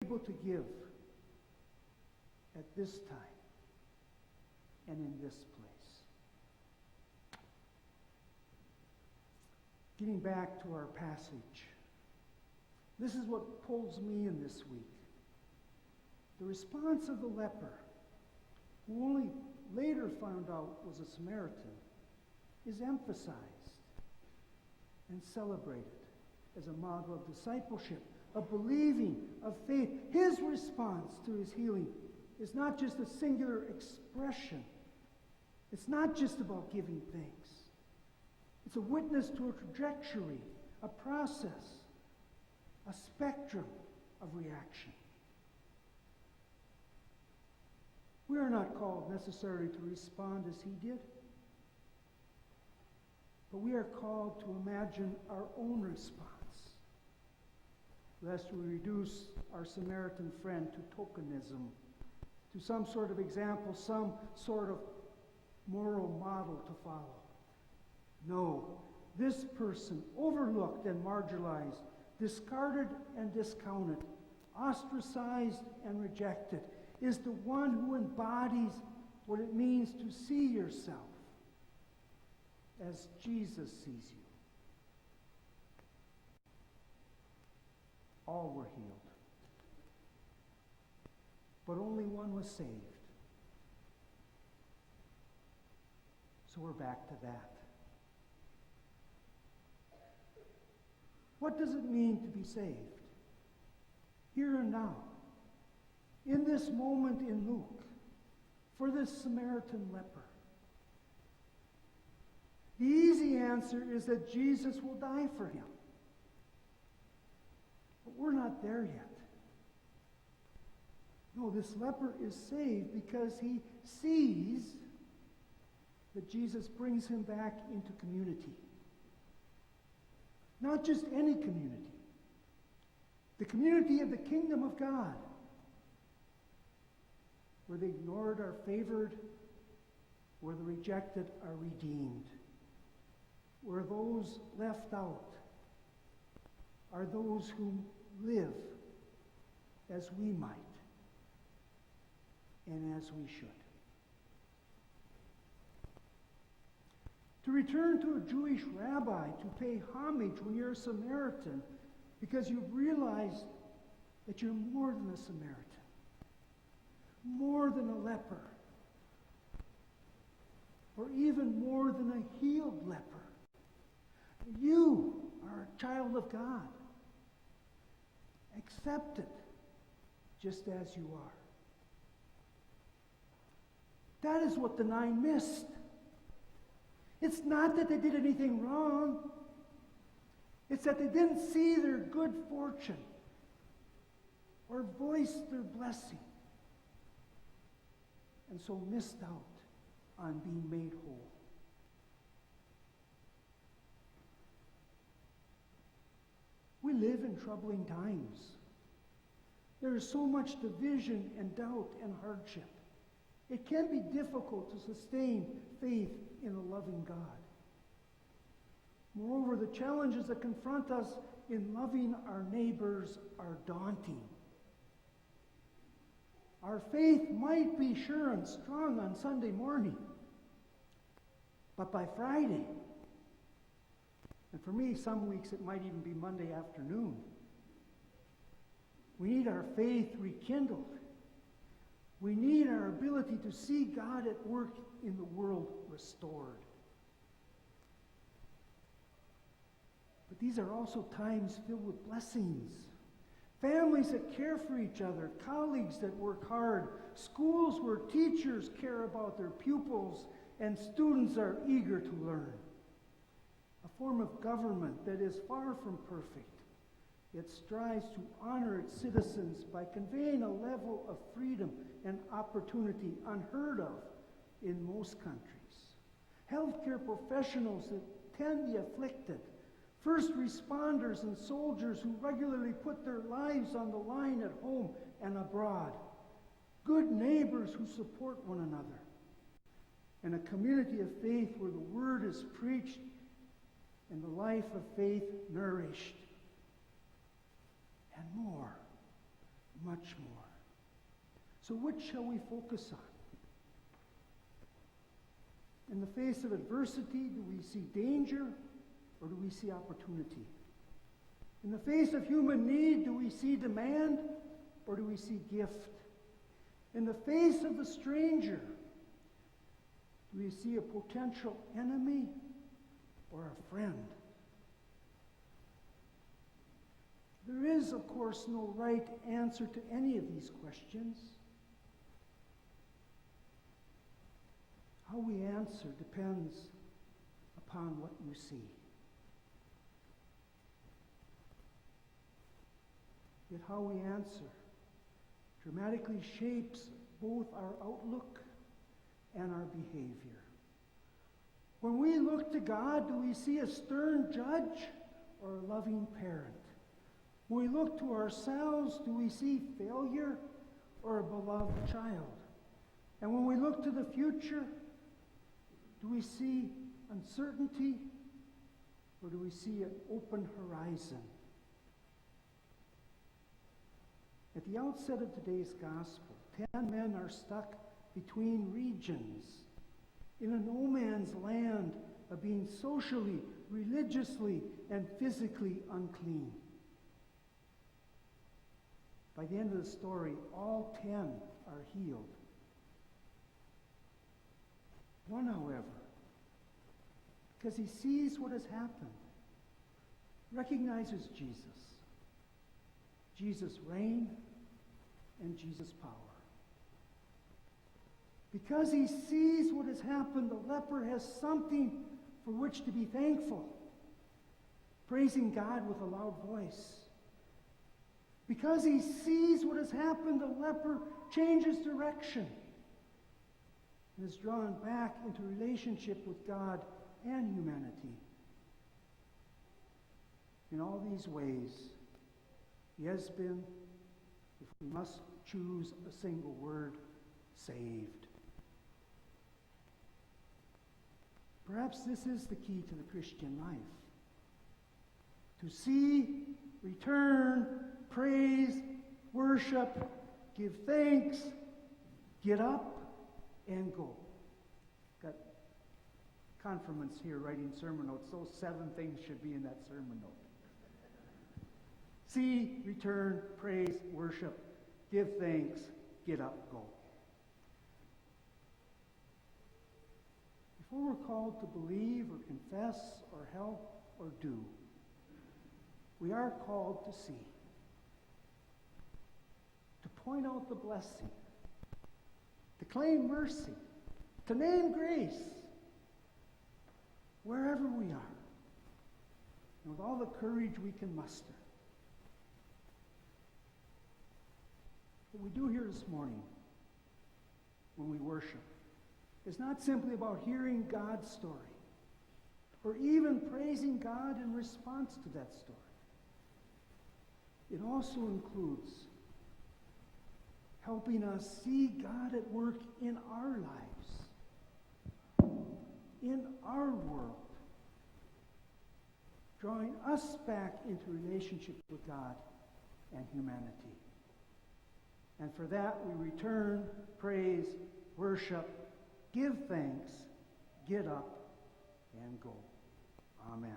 able to give at this time and in this place. Getting back to our passage, this is what pulls me in this week. The response of the leper, who only later found out was a Samaritan, is emphasized and celebrated as a model of discipleship, of believing, of faith. His response to his healing is not just a singular expression. It's not just about giving thanks. It's a witness to a trajectory, a process, a spectrum of reaction. We are not called necessarily to respond as he did, but we are called to imagine our own response, lest we reduce our Samaritan friend to tokenism, to some sort of example, some sort of moral model to follow. No, this person, overlooked and marginalized, discarded and discounted, ostracized and rejected, is the one who embodies what it means to see yourself as Jesus sees you. All were healed, but only one was saved. So we're back to that. What does it mean to be saved? Here and now, in this moment in Luke, for this Samaritan leper. The easy answer is that Jesus will die for him. But we're not there yet. No, this leper is saved because he sees that Jesus brings him back into community. Not just any community. The community of the kingdom of God, where the ignored are favored, where the rejected are redeemed, where those left out are those who live as we might and as we should. To return to a Jewish rabbi to pay homage when you're a Samaritan because you've realized that you're more than a Samaritan, more than a leper, or even more than a healed leper. You are a child of God, accepted just as you are. That is what the 9 missed. It's not that they did anything wrong. It's that they didn't see their good fortune or voice their blessing, and so missed out on being made whole. We live in troubling times. There is so much division and doubt and hardship. It can be difficult to sustain faith in a loving God. Moreover, the challenges that confront us in loving our neighbors are daunting. Our faith might be sure and strong on Sunday morning, but by Friday, and for me, some weeks it might even be Monday afternoon, we need our faith rekindled. We need our ability to see God at work in the world restored. But these are also times filled with blessings. Families that care for each other, colleagues that work hard, schools where teachers care about their pupils, and students are eager to learn. A form of government that is far from perfect, yet strives to honor its citizens by conveying a level of freedom and opportunity unheard of in most countries. Healthcare professionals that tend the afflicted, first responders and soldiers who regularly put their lives on the line at home and abroad, good neighbors who support one another, and a community of faith where the word is preached and the life of faith nourished, and more. much more. So which shall we focus on? In the face of adversity, do we see danger or do we see opportunity? In the face of human need, do we see demand or do we see gift? In the face of the stranger, do we see a potential enemy or a friend? There is, of course, no right answer to any of these questions. How we answer depends upon what you see. Yet how we answer dramatically shapes both our outlook and our behavior. When we look to God, do we see a stern judge or a loving parent? When we look to ourselves, do we see failure or a beloved child? And when we look to the future, do we see uncertainty or do we see an open horizon? At the outset of today's gospel, 10 men are stuck between regions in a no man's land of being socially, religiously, and physically unclean. By the end of the story, all 10 are healed. One, however, because he sees what has happened, recognizes Jesus. Jesus' reign and Jesus' power. Because he sees what has happened, the leper has something for which to be thankful, praising God with a loud voice. Because he sees what has happened, the leper changes direction and is drawn back into relationship with God and humanity. In all these ways, he has been, if we must choose a single word, saved. Perhaps this is the key to the Christian life. To see, return, praise, worship, give thanks, get up, and go. Got confirmants here writing sermon notes. Those 7 things should be in that sermon note. See, return, praise, worship, give thanks, get up, go. Before we're called to believe or confess or help or do, we are called to see, to point out the blessing, to claim mercy, to name grace, wherever we are, and with all the courage we can muster. What we do here this morning, when we worship, is not simply about hearing God's story, or even praising God in response to that story. It also includes helping us see God at work in our lives, in our world, drawing us back into relationship with God and humanity. And for that we return, praise, worship, give thanks, get up, and go. Amen.